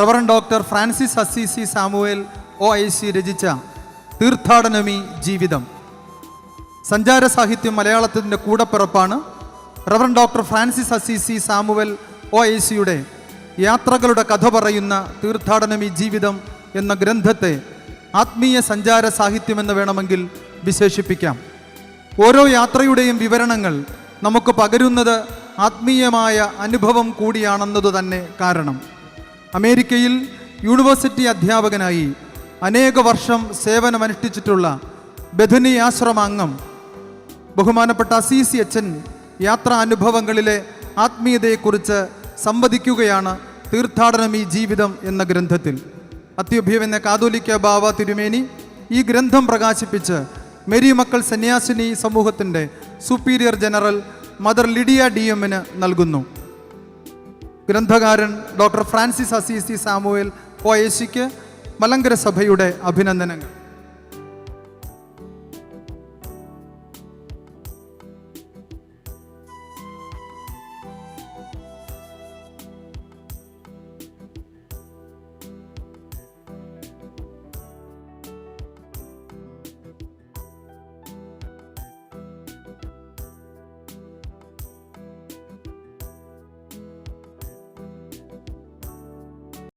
Reverend doctor Francis Assisi Samuel OIC രചിച്ച തീർത്ഥാടനമീ ജീവിതം. സഞ്ചാര സാഹിത്യം മലയാളത്തിൻ്റെ കൂടപ്പിറപ്പാണ്. Reverend doctor Francis Assisi Samuel OICയുടെ യാത്രകളുടെ കഥ പറയുന്ന തീർത്ഥാടനമീ ജീവിതം എന്ന ഗ്രന്ഥത്തെ ആത്മീയ സഞ്ചാര സാഹിത്യമെന്ന് വേണമെങ്കിൽ വിശേഷിപ്പിക്കാം. ഓരോ യാത്രയുടെയും വിവരണങ്ങൾ നമുക്ക് പകരുന്നത് ആത്മീയമായ അനുഭവം കൂടിയാണെന്നതു തന്നെ കാരണം. അമേരിക്കയിൽ യൂണിവേഴ്സിറ്റി അധ്യാപകനായി അനേക വർഷം സേവനമനുഷ്ഠിച്ചിട്ടുള്ള ബഥനി ആശ്രമ അംഗം ബഹുമാനപ്പെട്ട അസീസി അച്ഛൻ യാത്രാ അനുഭവങ്ങളിലെ ആത്മീയതയെക്കുറിച്ച് സംവദിക്കുകയാണ് തീർത്ഥാടനമീ ജീവിതം എന്ന ഗ്രന്ഥത്തിൽ. അത്യുഭ്യമെന്ന കാതോലിക്ക ബാവ തിരുമേനി ഈ ഗ്രന്ഥം പ്രകാശിപ്പിച്ച് മേരി മക്കൾ സന്യാസിനി സമൂഹത്തിൻ്റെ superior general mother Lydia DM നൽകുന്നു. ഗ്രന്ഥകാരൻ ഡോക്ടർ ഫ്രാൻസിസ് അസീസി സാമുവേൽ OICക്ക് മലങ്കര സഭയുടെ അഭിനന്ദനങ്ങൾ.